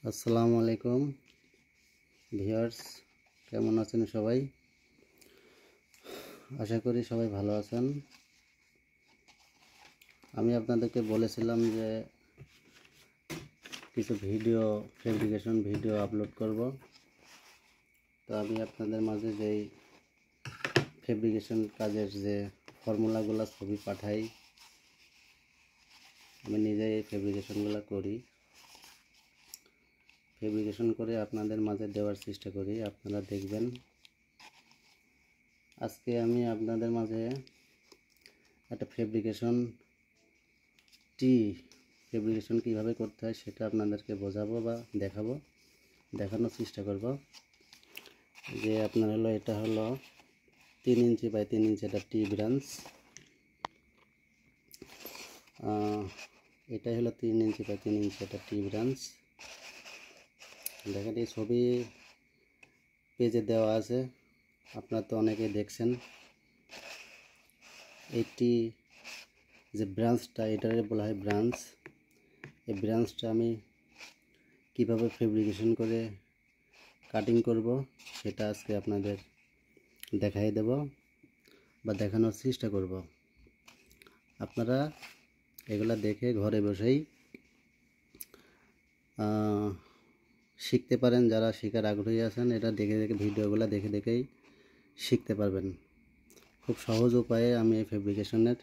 আসসালামু আলাইকুম ভিউয়ার্স, কেমন আছেন সবাই? আশা করি সবাই ভালো আছেন। আমি আপনাদেরকে বলেছিলাম যে কিছু ফেব্রিকেশন ভিডিও আপলোড করব। তো আমি আপনাদের মাঝে যেই ফেব্রিকেশন কাজের যে ফর্মুলাগুলো ছবি পাঠাই, আমি নিজেই এই ফেব্রিকেশনগুলো করি। ফেব্রিকেশন করে আপনাদের মাঝে দেওয়ার চেষ্টা করি, আপনারা দেখবেন। আজকে আমি আপনাদের মাঝে একটা ফেব্রিকেশন কীভাবে করতে হয় সেটা আপনাদেরকে বোঝাবো বা দেখানোর চেষ্টা করব। যে আপনার এটা হলো 3 ইঞ্চি বাই 3 ইঞ্চি একটা টি ব্রাঞ্চ। এটাই হলো 3 ইঞ্চি বাই 3 ইঞ্চি একটা টি ব্রাঞ্চ। দেখেন এই ছবি পেজে দেওয়া আছে, আপনারা তো অনেকেই দেখছেন। এটি যে ব্রাঞ্চটা, এটারে বলা হয় ব্রাঞ্চ। এই ব্রাঞ্চটা আমি কিভাবে ফেব্রিকেশন করে কাটিং করব সেটা আজকে আপনাদের দেখাই দেব বা দেখানোর চেষ্টা করব। আপনারা এগুলা দেখে ঘরে বসেই শিখতে পারেন। যারা শেখার আগ্রহী আছেন, এটা ভিডিওগুলো দেখেই শিখতে পারবেন। খুব সহজ উপায়ে আমি এই ফেব্রিকেশনের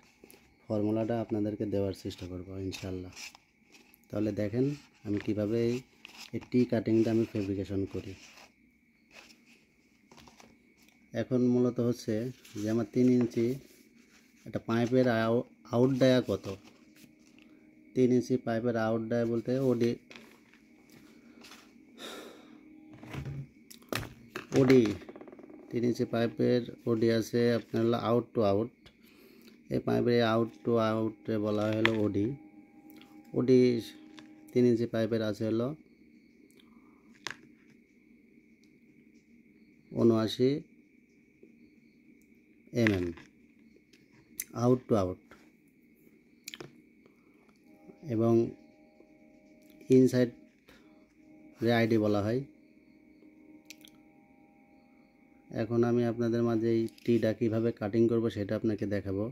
ফর্মুলাটা আপনাদেরকে দেওয়ার চেষ্টা করব ইনশাল্লাহ। তাহলে দেখেন আমি কিভাবে এই টি কাটিংটা আমি ফেব্রিকেশন করি। এখন মূলত হচ্ছে যে আমার 3 ইঞ্চি একটা পাইপের আউট ডায়া কত। 3 ইঞ্চি পাইপের আউট ডায়া বলতে ওডি 3 ইঞ্চি পাইপের ওডি আছে আপনার হলো আউট টু আউট। এই পাইপের আউট টু আউটে বলা হলো ওডি। 3 ইঞ্চি পাইপের আছে হলো 79 mm আউট টু আউট, এবং ইনসাইড আইডি বলা হয়। এখন আমি আপনাদের মাঝে এই টিটা কীভাবে কাটিং করব সেটা আপনাকে দেখাবো।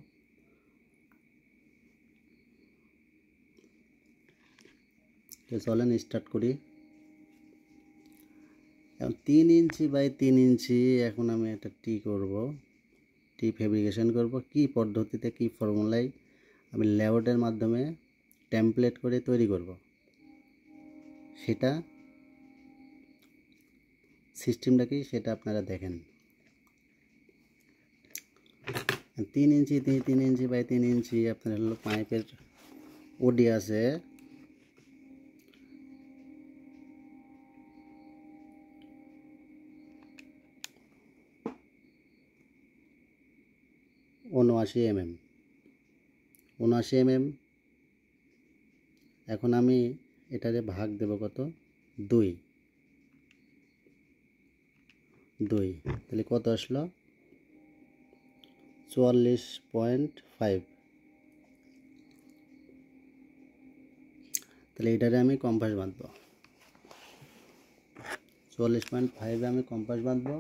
তো চলেন স্টার্ট করি। এখন 3 ইঞ্চি বাই 3 ইঞ্চি এখন আমি একটা টি ফেব্রিকেশন করব। কি পদ্ধতিতে, কি ফর্মুলায় আমি লেআউটের মাধ্যমে টেমপ্লেট করে তৈরি করব, সেটা সিস্টেমটা কি সেটা আপনারা দেখেন। 3 ইঞ্চি বাই 3 ইঞ্চি আপনার হলো পাইপের ওডি আছে 79 mm। এখন আমি এটারে ভাগ দেব কত, 2। তাহলে কত আসলো, 44.5। তাহলে এটারে আমি কম্পাস বাঁধবো, 44.5 আমি কম্পাস বাঁধবো।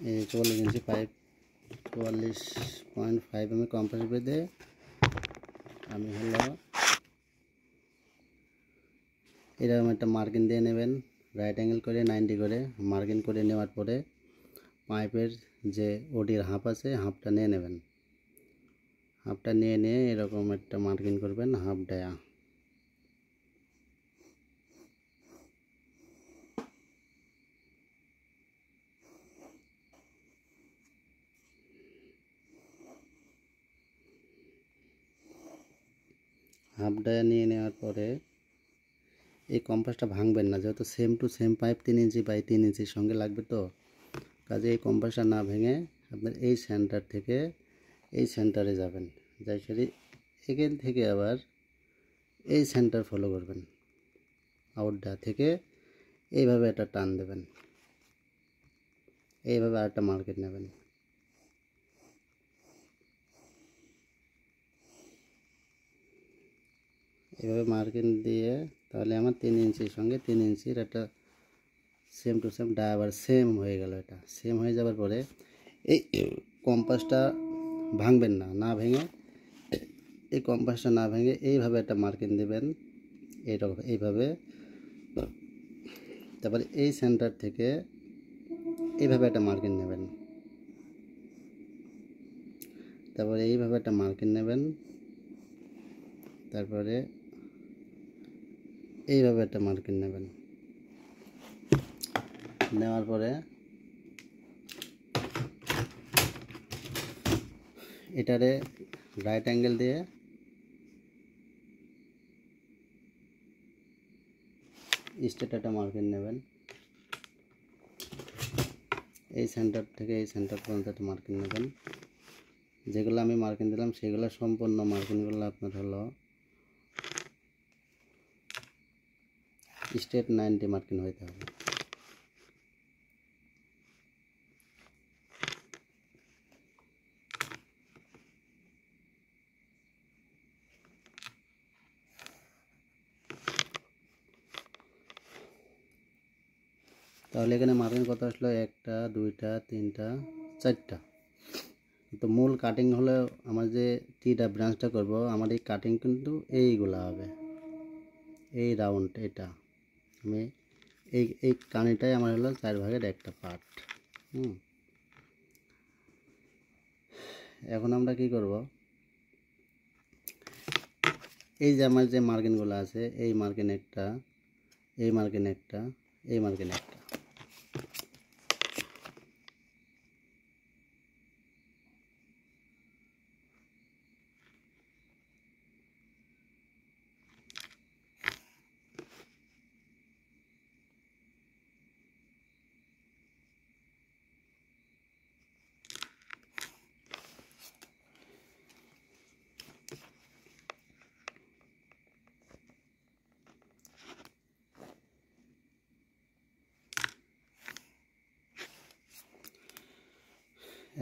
এই 44 ইঞ্চি পাইপ 44.5 আমি কম্পাস বেঁধে আমি হলো এরকম একটা মার্কিং দিয়ে নেবেন, রাইট অ্যাঙ্গেল করে 90 করে মার্কিং করে নেওয়ার পরে পাইপের যে ওডির হাফ আছে হাফটা নিয়ে নেবেন। হাফটা নিয়ে এরকম একটা মার্কিং করবেন, হাফ ডায়া। হাফ ডায়া নিয়ে নেওয়ার পরে এই কম্পাসটা ভাঙবেন না, যেহেতু same to same pipe 3 inch by 3 ইঞ্চির সঙ্গে লাগবে, তো কাজে এই কম্পাসটা না ভেঙে আপনার এই সেন্টার থেকে এই সেন্টারে যাবেন, যাই সারি এখান থেকে আবার এই সেন্টার ফলো করবেন, আউটডা থেকে এইভাবে একটা টান দেবেন, এইভাবে আরেকটা মার্কেট নেবেন, এইভাবে মার্কিং দিয়ে তাহলে আমার 3 ইঞ্চির সঙ্গে 3 ইঞ্চির একটা সেম টু সেম আবার সেম হয়ে গেল। এটা সেম হয়ে যাওয়ার পরে এই কম্পাসটা ভাঙবেন না, না ভেঙে এই কম্পাসটা না ভেঙে এইভাবে একটা মার্কিং দেবেন, এইরকম এইভাবে। তারপরে এই সেন্টার থেকে এইভাবে একটা মার্কিং নেবেন, তারপরে এইভাবে একটা মার্কিং নেবেন, তারপরে এইভাবে একটা মার্কিং নেবেন, নেওয়ার পরে এটারে রাইট অ্যাঙ্গেল দিয়ে স্ট্রেট একটা মার্কিং নেবেন, এই সেন্টার থেকে এই সেন্টার পর্যন্ত একটা মার্কিং নেবেন। যেগুলো আমি মার্কিং দিলাম সেগুলো সম্পূর্ণ মার্কিংগুলো আপনার হলো স্ট্রেট 90 মার্কিং হইতে হবে। তাহলে এখানে মার্কিং কত আসলো? 1টা 2টা 3টা 4টা। তো মূল কাটিং হলে আমার যে টিটা ব্রাঞ্চটা করব, আমার এই কাটিং কিন্তু এইগুলা হবে, এই রাউন্ড এটা আমি এই কানিটাই আমার হলো 4 ভাগের একটা পার্ট। এখন আমরা কি করব, এই যে আমার যে মার্কিংগুলো আছে, এই মার্কিং একটা, এই মার্কিং একটা, এই মার্কিং একটা,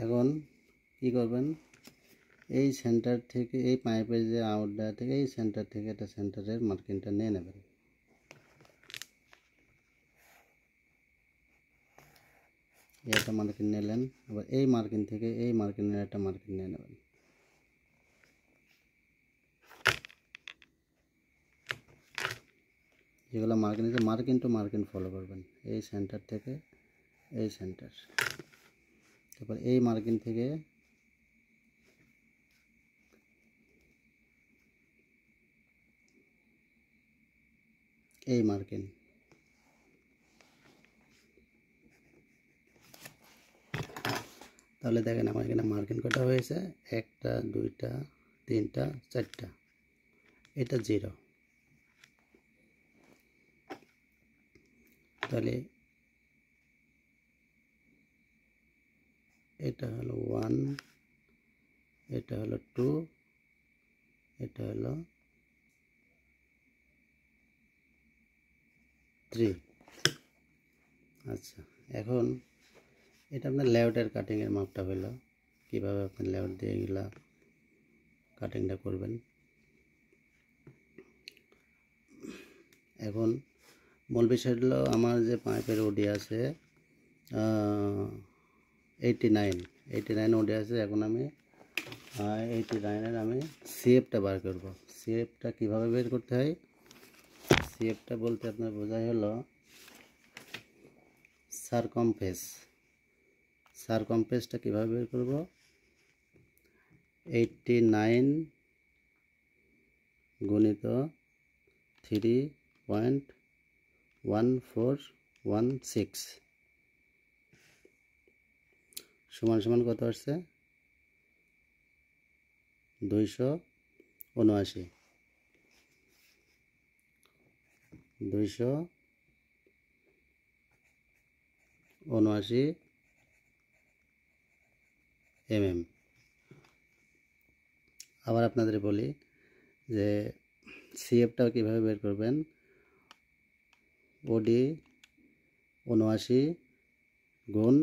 এখন কি করবেন, এই সেন্টার থেকে এই পাইপের যে আউটডা থেকে এই সেন্টার থেকে একটা সেন্টারের মার্কিংটা নিয়ে নেবেন, একটা মার্কিং নিলেন। আবার এই মার্কিং থেকে এই মার্কিংয়ের একটা মার্কিং নিয়ে নেবেন, যেগুলো মার্কিং আছে মার্কিং টু মার্কিং ফলো করবেন, এই সেন্টার থেকে এই সেন্টার, তারপর এই মার্কিং থেকে এই মার্কিং, তাহলে দেখেন আমার এখানে মার্কিং কটা হয়েছে, 1টা 2টা 3টা 4টা, এটা 0। তাহলে এটা হলো 1, এটা হলো 2, এটা হলো 3। আচ্ছা, এখন এটা আপনার লেআউটের কাটিংয়ের মাপটা হলো, কীভাবে আপনি লেআউট দিয়ে এগুলা কাটিংটা করবেন। এখন মূল বিষয় হলো আমার যে পাইপের ওডি আছে 89 ওডি আছে। এখন আমি 89-এর আমি সিএফটা বার করব। সিএফটা কীভাবে বের করতে হয়, সিএফটা বলতে আপনার বোঝাই হলো সারকমফেসটা কীভাবে বের করব, 89 গুণিত 3.1416 সমান সমান কত আসছে, 279। 279 mm। আবার আপনাদের বলি যে সিএফটা কীভাবে বের করবেন। ওডি 79 গুণ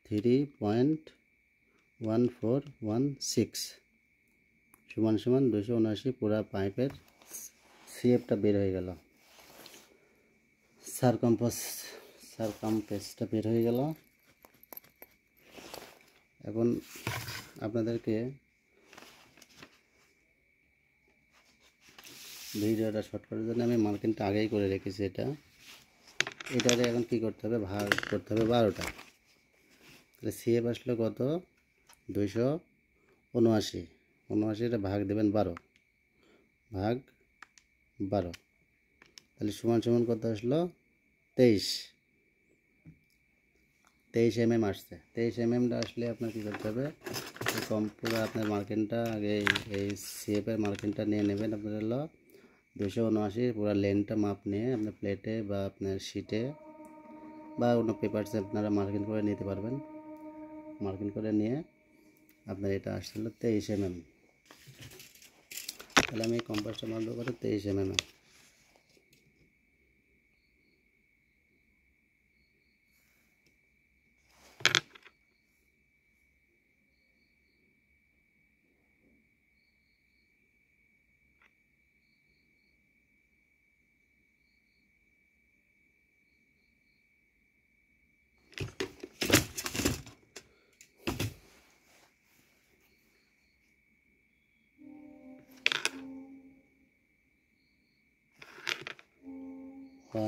3.1416 সমান সমান 279 পুরা পাইপের সিএফটা বের হয়ে গেল। সারকামফারেন্সটা বের হয়ে গেল। এখন আপনাদেরকে ভিডিওটা শর্ট করার জন্য আমি মার্কিংটা আগেই করে রেখেছি। এটারে এখন কি করতে হবে, ভাগ করতে হবে 12টা। তাহলে সিএফ আসলো কত, 279। এটা ভাগ দেবেন 12, ভাগ 12, তাহলে সমান সমান কত আসলো, 23 mm আসছে। 23 mm আসলে আপনার কী করতে হবে, পুরো আপনার মার্কিংটা আগে এই সিএফের মার্কিংটা নিয়ে নেবেন। আপনার হলো 279 পুরো লেনটা মাপ নিয়ে আপনার প্লেটে বা আপনার শিটে বা কোনো পেপারসে আপনারা মার্কিং করে নিতে পারবেন। মার্কিং করে নিয়ে আপনার এটা আসছিল 23 mm। তাহলে আমি কম্পাসটা মারবো কত, 23 mm।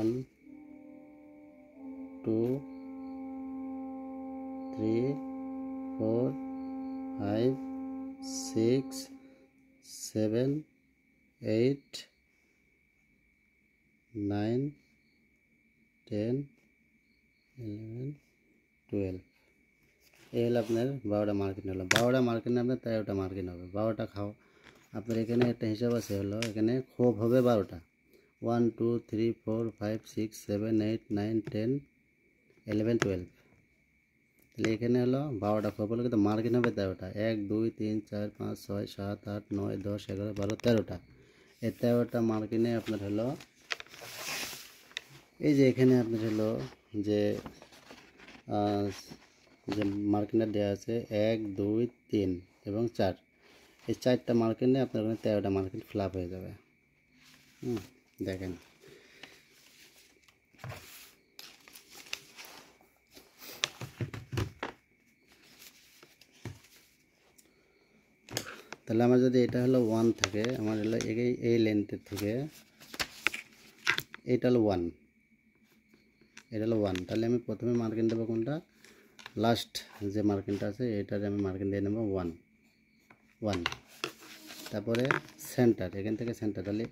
One, 2, 3, 4, 5, 6, 7, 8, 9, 10, 11, 12। এই হলো আপনার 12টা মার্কিং হলো। 12টা মার্কিং আপনার 13টা মার্কিং হবে। 12টা খাও আপনার এখানে একটা হিসাব আছে, হলো এখানে খোপ হবে 12টা। 1, 2, 3, 4, 5, 6, 7, 8, 9, 10, 11, 12। তাহলে এখানে হলো 12টা খোপ হলো, কিন্তু মার্কিং হবে 13টা। 1, 2, 3, 4, 5, 6, 7, 8, 9, 10, 11, 12, 13টা। এই 13টা মার্কিংয়ে আপনার হলো এই যে এখানে আপনার হলো যে মার্কিংটা দেওয়া আছে 1, 2, 3 এবং 4। এই 4টা মার্কিংয়ে আপনার ওখানে 13টা মার্কিং ফ্লাপ হয়ে যাবে। দেখেন তাহলে আমার যদি এটা হলো 1 থাকে, আমার হলো এই লেন্থের থেকে এটা হলো 1, এটা হলো 1, তাহলে আমি প্রথমে মার্কিং দেবো কোনটা, লাস্ট যে মার্কিংটা আছে এটারে আমি মার্কিং দিয়ে নেব 1, 1। তারপরে সেন্টার, এখান থেকে সেন্টার, তাহলে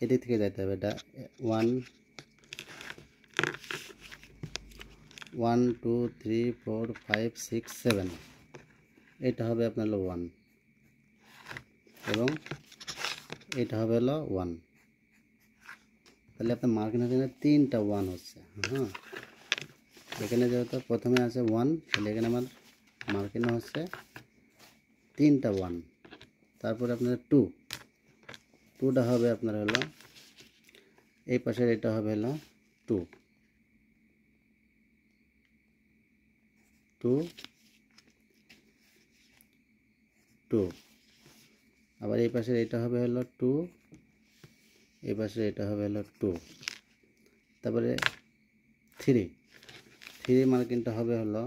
এদিক থেকে যেতে হবে। এটা 1, 2, 3, 4, 5, 6, 7, এটা হবে আপনার হলো 1 এবং এটা হবে হলো 1। তাহলে আপনার মার্কিং এখানে 3টা 1 হচ্ছে। হ্যাঁ, এখানে যেহেতু প্রথমে আছে 1, তাহলে এখানে আমার মার্কিং হচ্ছে 3টা 1। তারপরে আপনার 2টা হবে আপনার হলো এই পাশের, এটা হবে হলো 2, 2, 2। আবার এই পাশের এটা হবে হলো 2, এই পাশের এটা হবে হলো 2। তারপরে 3 মার্কিংটা হবে হলো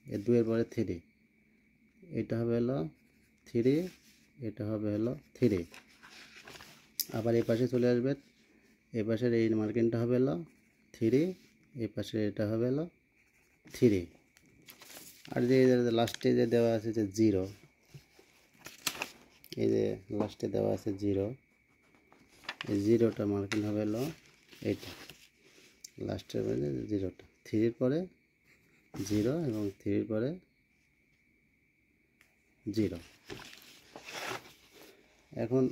এই 2 এর পরে 3, এটা হবে হলো 3, এটা হবে হলো 3। আবার এই পাশে চলে আসবে, এই পাশের এই মার্কিংটা হবে হলো 3, এই পাশের এটা হবে হলো 3। আর যে লাস্টে যে দেওয়া আছে যে 0, এই যে লাস্টে দেওয়া আছে 0, এই 0টা মার্কিং হবে হলো এইটা লাস্টের মধ্যে 0টা, 3 পরে 0 এবং 3 পরে 0। এখন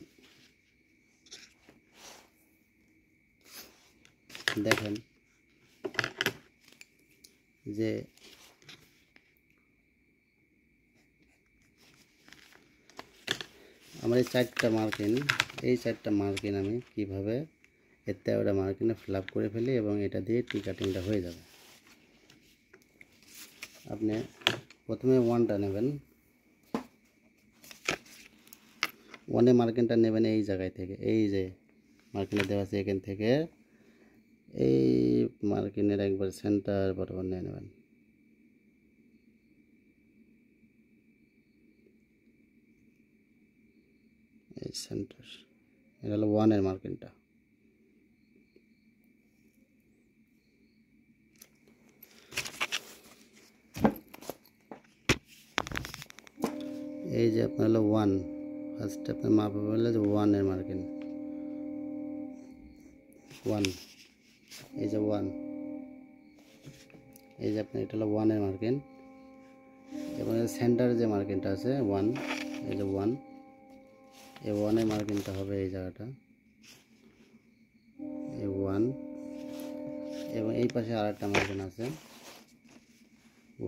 দেখেন যে আমার এই 4টা মার্কিন আমি কিভাবে এর 13টা মার্কিনে ফিল আপ করে ফেলি এবং এটা দিয়ে টি কাটিংটা হয়ে যাবে। আপনি প্রথমে 1টা নেবেন, 1-এ মার্কিনটা নেবেন এই জায়গায় থেকে, এই যে মার্কিনে দেওয়া আছে এখান থেকে এই মার্কিনের একবার সেন্টার বরাবর নিয়ে নেবেন। এই সেন্টার, এটা হলো 1-এর মার্কিনটা। এই যে আপনার হলো 1, ফার্স্টে আপনার মাপ হলো যে 1-এর মার্কিন, 1, এই যে 1, এই যে আপনার এটা হলো 1-এর মার্কিন এবং সেন্টারে যে মার্কিনটা আছে 1, এই যে 1, এই 1-এর মার্কিনটা হবে এই জায়গাটা, এই 1 এবং এই পাশে আরেকটা মার্কিন আছে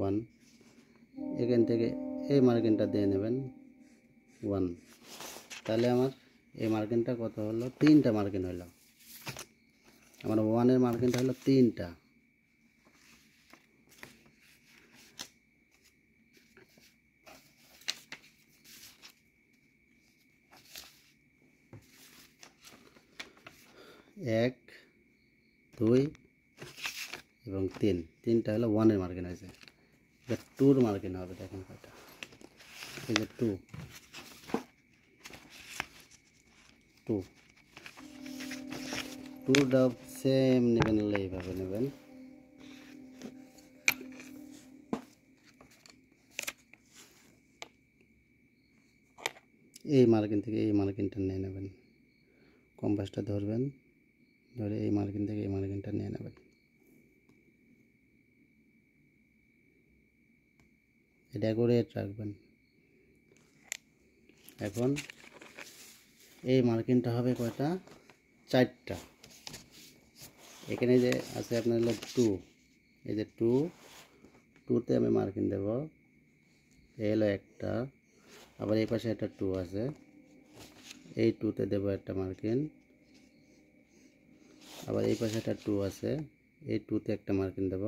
1, এখান থেকে এই মার্কিনটা দিয়ে নেবেন 1। তাহলে আমার এই মার্কিনটা কত হলো? 3টা মার্কিন হলো। আমার 1-এর মার্কিনটা হলো 3টা। এক, 2 এবং 3টা হলো 1-এর মার্কিন হয়েছে। এটা 2-র মার্কিন হবে, দেখেন কয়টা, এই যে 2, 2টা সেম নেবেন, এইভাবে নেবেন। এই মার্কিন থেকে এই মার্কিনটা নিয়ে নেবেন, কম্পাসটা ধরবেন, ধরে এই মার্কিন থেকে এই মার্কিনটা নিয়ে নেবেন। এটা করে রাখবেন। এখন এই মার্কিনটা হবে কয়টা? 4টা। এখানে যে আছে আপনার হলো 2, এই যে 2তে আমি মার্কিন দেব, এই হলো একটা, আবার এই পাশে একটা 2 আছে, এই 2তে দেব একটা মার্কিন, আবার এই পাশে একটা 2 আছে, এই 2তে একটা মার্কিন দেব,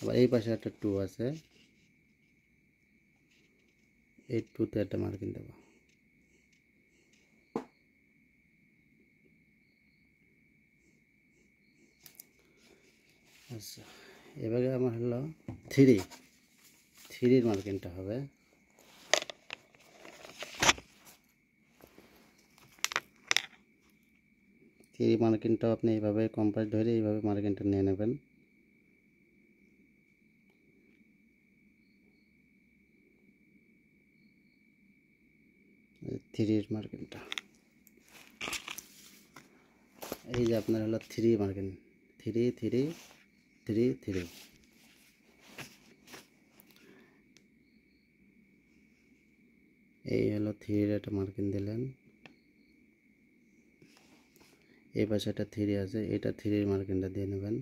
আবার এই পাশে একটা 2 আছে, এই 2তে একটা মার্কিন দেব। আচ্ছা, এবারে আমার হলো 3-র মার্কিনটা হবে, এই মার্কিনটাও আপনি এইভাবে কম্পাস ধরে এইভাবে মার্কিনটা নিয়ে নেবেন। থ্রির মার্কিনটা, এই যে আপনার হলো 3 মার্কিন, 3 3 3 3, এই হলো 3-র একটা মার্কিন দিলেন, এই পাশে একটা 3 আছে, এটা 3-র মার্কিনটা দিয়ে নেবেন,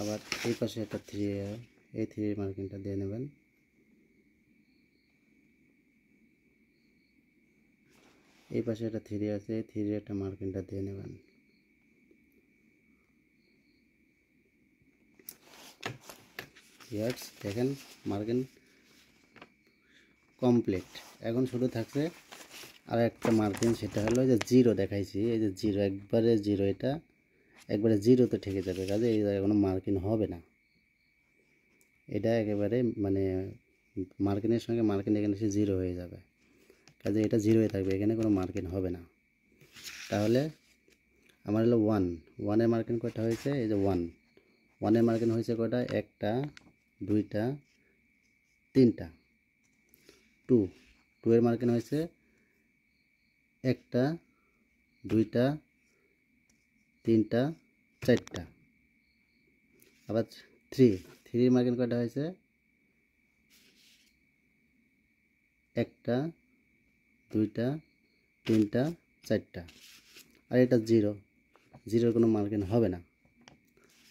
আবার এই পাশে একটা 3, এই 3-র মার্কিনটা দিয়ে নেবেন, এই পাশে একটা 3 আছে, এই 3-র একটা মার্কিনটা দিয়ে নেবেন। দেখেন মার্কিন কমপ্লিট। এখন শুধু থাকছে আর একটা মার্কিন, সেটা হলো যে 0 দেখাইছি, এই যে 0, একবারে 0, এটা একবারে 0তে ঠেকে যাবে, কাজে এই জায়গায় কোনো মার্কিন হবে না। এটা একেবারে মানে মার্কিনের সঙ্গে মার্কিন এখানে এসে 0 হয়ে যাবে, কাজে এটা 0-এ থাকবে, এখানে কোনো মার্কিন হবে না। তাহলে আমার হলো 1-এর মার্কিন কয়টা হয়েছে? এই যে 1-এর মার্কিন হয়েছে কয়টা? একটা, 2টা, 3টা। 2-এর মার্কিন হয়েছে একটা, 2টা, 3টা, 4টা। আবার 3-এর মার্কিন কয়টা হয়েছে? একটা, 2টা, 3টা, 4টা। আর এটা 0-এর কোনো মার্কিন হবে না।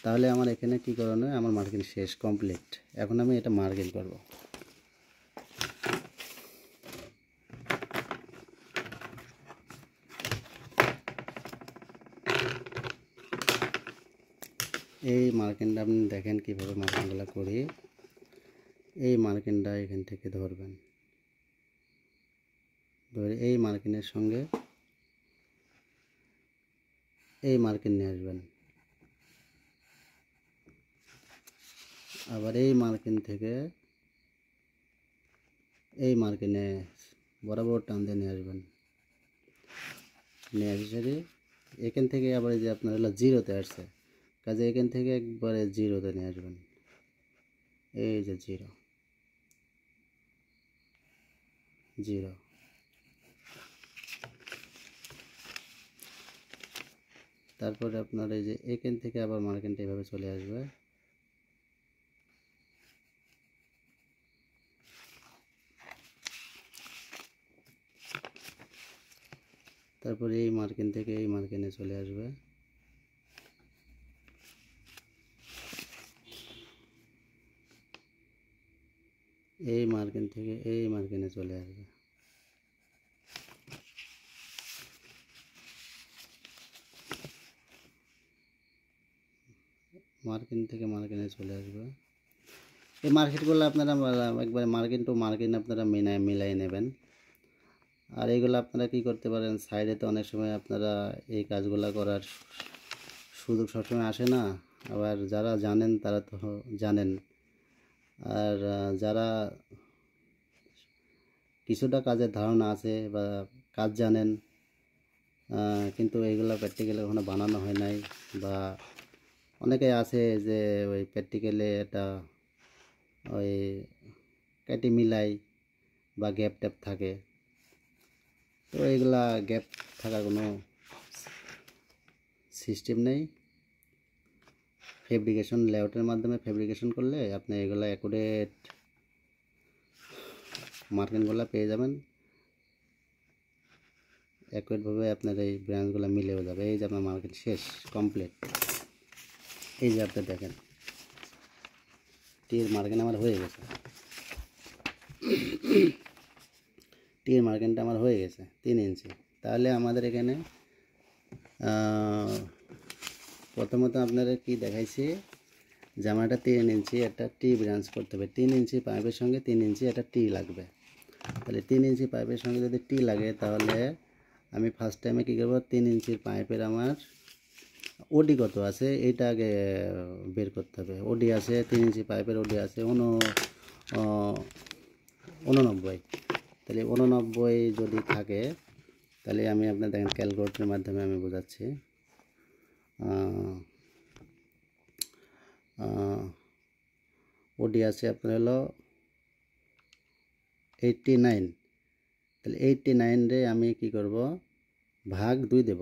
তাহলে আমার এখানে কী করানো, আমার মার্কিং শেষ, কমপ্লিট। এখন আমি এটা মার্কিং করব। এই মার্কিংটা আপনি দেখেন কীভাবে মার্কিংগুলো করি। এই মার্কিংটা এখান থেকে ধরবেন, ধরে এই মার্কিংয়ের সঙ্গে এই মার্কিং নিয়ে আসবেন। আবার এই মার্কিং থেকে এই মার্কিংয়ে বরাবর টান দিয়ে নিয়ে আসবেন। নিয়ে আসে এখান থেকে আবার যে আপনার হলো জিরোতে আসছে, কাজে এখান থেকে একবারে জিরোতে নিয়ে আসবেন। এই যে জিরো, জিরো। তারপরে আপনার এই যে এখান থেকে আবার মার্কিংটা এভাবে চলে আসবে। তারপরে এই মার্কিং থেকে এই মার্কিংয়ে চলে আসবে। এই মার্কিং থেকে এই মার্কিংয়ে চলে আসবে। মার্কিং থেকে মার্কিংয়ে চলে আসবে। এই মার্কেটগুলো আপনারা একবারে মার্কিন টু মার্কিন আপনারা মিলাই নেবেন। আর এইগুলো আপনারা কি করতে পারেন, সাইডে তো অনেক সময় আপনারা এই কাজগুলো করার সুযোগ সবসময় আসে না। আবার যারা জানেন তারা তো জানেন, আর যারা কিছুটা কাজের ধারণা আছে বা কাজ জানেন, কিন্তু এইগুলো প্র্যাকটিক্যালি ওখানে বানানো হয় নাই, বা অনেকে আছে যে ওই প্র্যাকটিক্যালে এটা ওই কেটে মিলাই বা গ্যাপ ট্যাপ থাকে। তো এইগুলা গ্যাপ থাকার কোনো সিস্টেম নেই। ফেব্রিকেশন লেআউটের মাধ্যমে ফেব্রিকেশন করলে আপনি এগুলো অ্যাকুরেট মার্কিংগুলো পেয়ে যাবেন। অ্যাকুরেটভাবে আপনার এই ব্রাঞ্চগুলো মিলেও যাবে। এই যে আপনার মার্কিং শেষ, কমপ্লিট। এই যে আপনি দেখেন টির মার্কিং আমার হয়ে গেছে, টির মার্কিংটা আমার হয়ে গেছে 3 ইঞ্চি। তাহলে আমাদের এখানে প্রথমত আপনারা কি দেখাইছি যে আমার একটা 3 ইঞ্চি একটা টি ব্রাঞ্চ করতে হবে। 3 ইঞ্চি পাইপের সঙ্গে 3 ইঞ্চি একটা টি লাগবে। তাহলে 3 ইঞ্চি পাইপের সঙ্গে যদি টি লাগে, তাহলে আমি ফার্স্ট টাইমে কী করবো, 3 ইঞ্চির পাইপের আমার ওডি কত আছে এইটা আগে বের করতে হবে। ওডি আছে 3 ইঞ্চি পাইপের ওডি আছে 89। তাহলে 89 যদি থাকে, তাহলে আমি আপনার দেখেন ক্যালকুলেটরের মাধ্যমে আমি বোঝাচ্ছি। ওডি আছে আপনার হলো 89। তাহলে 89 রে আমি কি করব, ভাগ 2 দেব,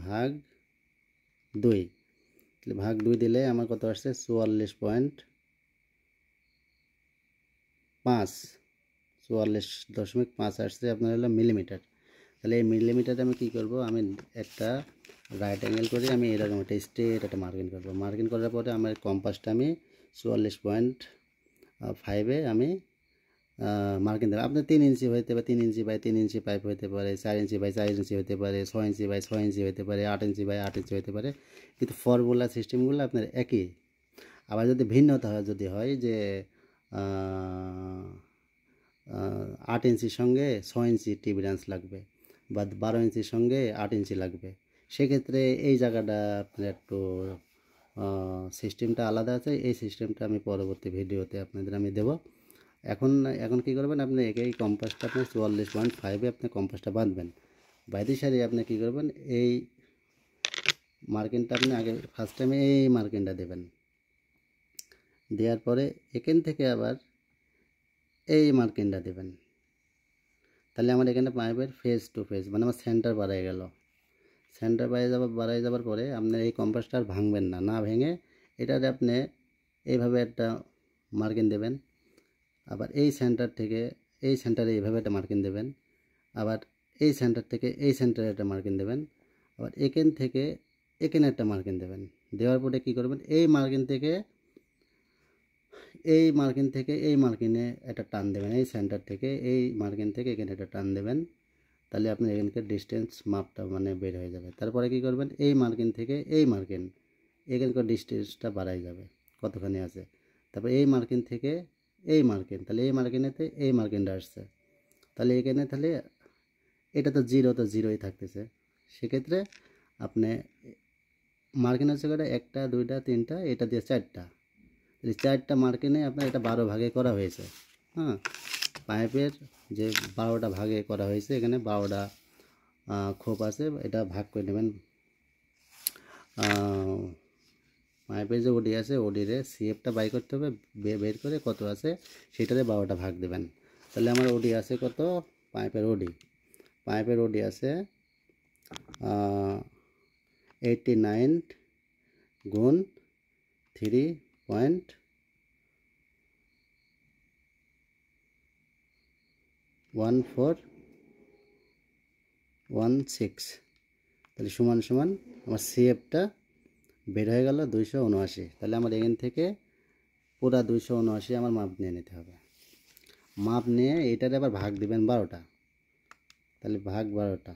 ভাগ 2। তাহলে ভাগ 2 দিলে আমার কত আসছে, 44.5, 44.5 আসছে আপনার হলো মিলিমিটার। তাহলে এই মিলিমিটারে আমি কি করব, আমি একটা রাইট অ্যাঙ্গেল করে আমি এরকম একটা স্ট্রেট একটা মার্কিং করব। মার্কিং করার পরে আমার কম্পাসটা আমি 44.5-এ আমি মার্কিং দেবেন। আপনার 3 ইঞ্চি হইতে পারে, 3 ইঞ্চি বাই 3 ইঞ্চি পাইপ হতে পারে, 4 ইঞ্চি বাই 4 ইঞ্চি হতে পারে, 6 ইঞ্চি বাই 6 ইঞ্চি হতে পারে, 8 ইঞ্চি বাই 8 ইঞ্চি হতে পারে। কিন্তু ফর্মুলা সিস্টেমগুলো আপনার একই। আবার যদি ভিন্নতা হয়, যদি হয় যে 8 ইঞ্চির সঙ্গে 6 ইঞ্চি টি ব্রাঞ্চ লাগবে, বা 12 ইঞ্চির সঙ্গে 8 ইঞ্চি লাগবে, সেক্ষেত্রে এই জায়গাটা আপনার একটু সিস্টেমটা আলাদা আছে। এই সিস্টেমটা আমি পরবর্তী ভিডিওতে আপনাদের আমি দেব। এখন কি করবেন, আপনি এই কম্পাসটা আপনি 44.5-এ আপনি কম্পাসটা বাঁধবেন। বাইরে সারি আপনি কি করবেন, এই মার্কিংটা আপনি আগে ফার্স্ট টাইমে এই মার্কিংটা দেবেন। দেওয়ার পরে এখান থেকে আবার এই মার্কিংটা দেবেন। তাহলে আমার এখানে পাইপের ফেস টু ফেস মানে আমার সেন্টার বাড়াই গেল। সেন্টার বাড়াই যাবার পরে আপনার এই কম্পাসটা আর ভাঙবেন না, না ভেঙে এটাতে আপনি এইভাবে একটা মার্কিং দেবেন। আবার এই সেন্টার থেকে এই সেন্টারে এইভাবে একটা মার্কিং দেবেন। আবার এই সেন্টার থেকে এই সেন্টারে একটা মার্কিং দেবেন। আবার এখান থেকে এখানে একটা মার্কিং দেবেন। দেওয়ার পরে কী করবেন, এই মার্কিন থেকে এই মার্কিনে একটা টান দেবেন, এই সেন্টার থেকে এই মার্কিন থেকে এখানে একটা টান দেবেন, তাহলে আপনার এখানকার ডিস্টেন্স মাপটা মানে বের হয়ে যাবে। তারপরে কী করবেন, এই মার্কিন থেকে এই মার্কিন এখানকার ডিস্টেন্সটা বাড়াই যাবে কতখানি আছে। তারপর এই মার্কিন থেকে এই মার্কিন, তাহলে এই মার্কিনেতে এই মার্কিনটা আসছে, তাহলে এখানে তাহলে এটা তো জিরোই থাকতেছে। সেক্ষেত্রে আপনি মার্কিন হচ্ছে কটা, 1 2 3, এটা দিয়ে 4টা, এই 4টা মার্কিনে আপনার এটা 12 ভাগে করা হয়েছে। হ্যাঁ, পাইপের যে 12টা ভাগে করা হয়েছে, এখানে 12টা খোপ আছে, এটা ভাগ করে নেবেন। পাইপের যে ওডি আছে, ওডিরে সিএফটা বাই করতে হবে, বের করে কত আছে সেটাতে 12টা ভাগ দেবেন। তাহলে আমার ওডি আছে কত, পাইপের ওডি আছে 89 গুণ 3.1416, তাহলে সমান আমার সিএফটা বের হয়ে গেল 279। তাহলে আমার এখান থেকে পুরা 279 আমার মাপ নিয়ে নিতে হবে। মাপ নিয়ে এটার আবার ভাগ দিবেন 12টা, তাহলে ভাগ 12টা,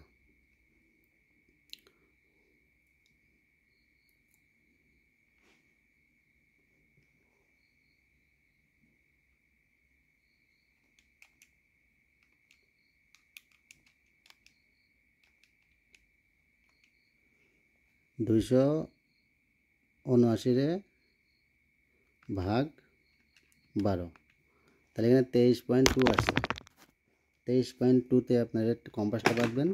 দুইশো 79 ভাগ 12, তাহলে এখানে 23.2 আসছে। 23.2তে আপনার কম্পাসটা বাঁধবেন,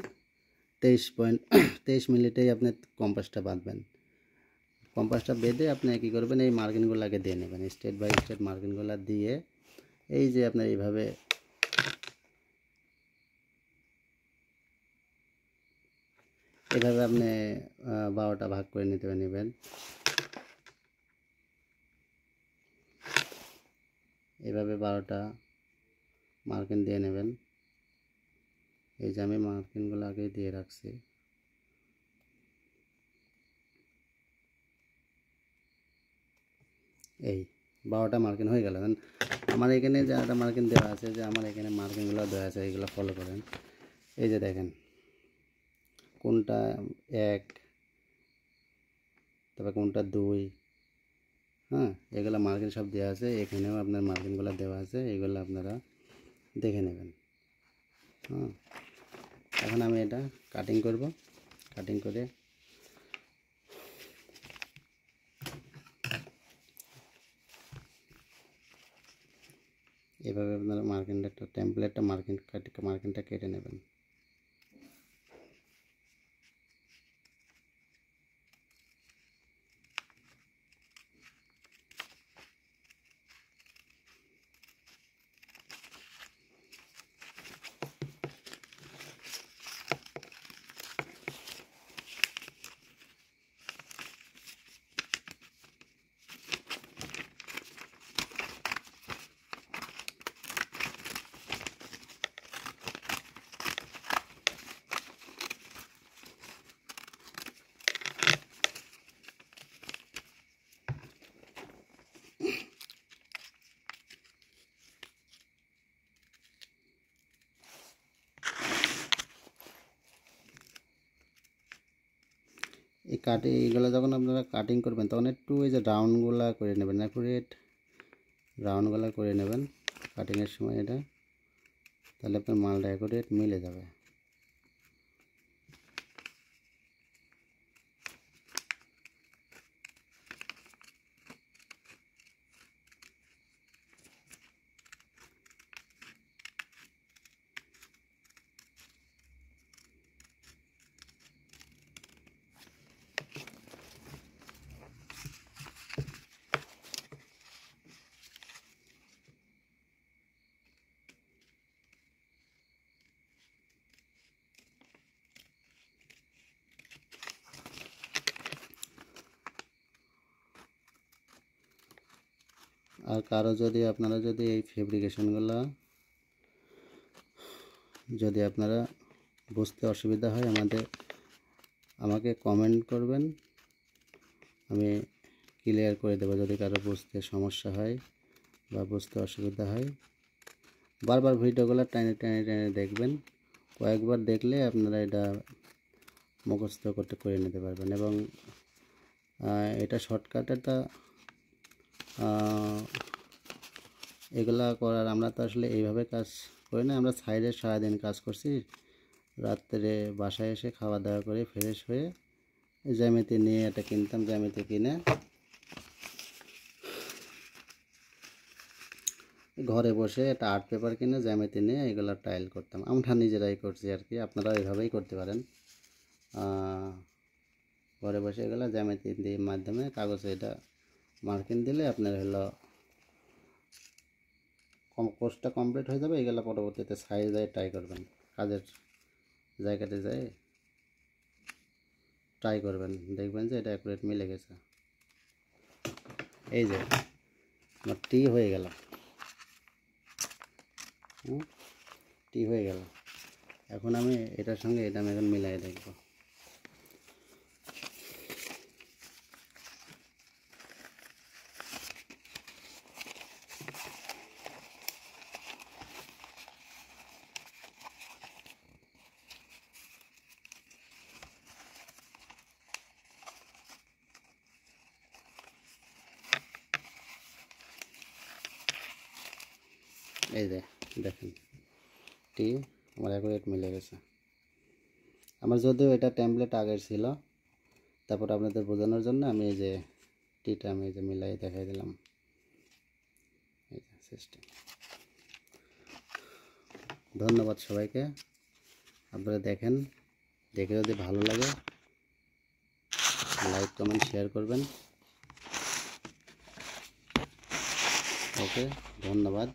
23 মিনিটেই আপনি কম্পাসটা বাঁধবেন। কম্পাসটা বেঁধে আপনি কী করবেন, এই মার্কিনগুলোকে দিয়ে নেবেন, স্টেপ বাই স্টেপ মার্কিনগুলো দিয়ে এই যে আপনার এইভাবে আপনি 12টা ভাগ করে নেবেন। এভাবে 12টা মার্কিন দিয়ে নেবেন। এই যে আমি মার্কিনগুলো আগে দিয়ে রাখছি। এই 12টা মার্কিন হয়ে গেল। আমার এখানে যে একটা মার্কিন দেওয়া আছে, যে আমার এখানে মার্কিনগুলো দেওয়া আছে, এইগুলো ফলো করেন। এই যে দেখেন কোনটা 1, তারপর কোনটা 2, হ্যাঁ, এগুলো মার্কিন সব দেওয়া আছে। এখানেও আপনার মার্কিনগুলো দেওয়া আছে, এগুলো আপনারা দেখে নেবেন। হ্যাঁ, এখন আমি এটা কাটিং করব। কাটিং করে এভাবে আপনারা মার্কিনটা টেমপ্লেটটা মার্কিনটা কেটে নেবেন। এইগুলো যখন আপনারা কাটিং করবেন, তখন একটু এই যে রাউন্ডগুলো করে নেবেন, অ্যাকুরেট রাউন্ডগুলো করে নেবেন কাটিংয়ের সময় এটা, তাহলে আপনার মালটা অ্যাকুরেট মিলে যাবে। আর কারো যদি আপনারা যদি এই ফেব্রিকেশনগুলো যদি আপনারা বুঝতে অসুবিধা হয়, আমাকে কমেন্ট করবেন, আমি ক্লিয়ার করে দেবো যদি কারো বুঝতে সমস্যা হয় বা বুঝতে অসুবিধা হয়। বারবার ভিডিওগুলো টেনে টেনে টেনে দেখবেন, কয়েকবার দেখলে আপনারা এটা মুখস্থ করে নিতে পারবেন। এবং এটা শর্টকাট, এটা এগুলা করার আমরা তো আসলে এইভাবে কাজ করি না, আমরা সাইডে সারাদিন কাজ করছি, রাত্রে বাসায় এসে খাওয়া দাওয়া করে ফ্রেশ হয়ে জ্যামিতি নিয়ে এটা কিনতাম, জ্যামিতি কিনে ঘরে বসে একটা আর্ট পেপার কিনে জ্যামিতি নিয়ে এগুলো টাইল করতাম। আমরা নিজেরাই করছি আর কি, আপনারা এইভাবেই করতে পারেন। ঘরে বসে এগুলো জ্যামিতি দিয়ে মাধ্যমে কাগজে এটা মার্কিং দিলে আপনার হলো কোর্সটা কমপ্লিট হয়ে যাবে। এগুলো পরবর্তীতে সাইজে ট্রাই করবেন, কাজের জায়গাতে যায় ট্রাই করবেন, দেখবেন যে এটা অ্যাকুরেট মিলে গেছে। এই যে আমার টি হয়ে গেল, টি হয়ে গেল। এখন আমি এটার সঙ্গে এটা আমি এখন মিলাই দেখব। এই যে দেখেন টি আমার অ্যাকুরেট মিলে গেছে। আমার যদিও এটা টেমপ্লেট আগের ছিল, তারপর আপনাদের বোঝানোর জন্য আমি এই যে টিটা আমি এই যে মিলাই দেখাই দিলাম। এই যে সিস্টেম। ধন্যবাদ সবাইকে, আপনারা দেখেন, দেখে যদি ভালো লাগে লাইক কমেন্ট শেয়ার করবেন। ওকে, ধন্যবাদ।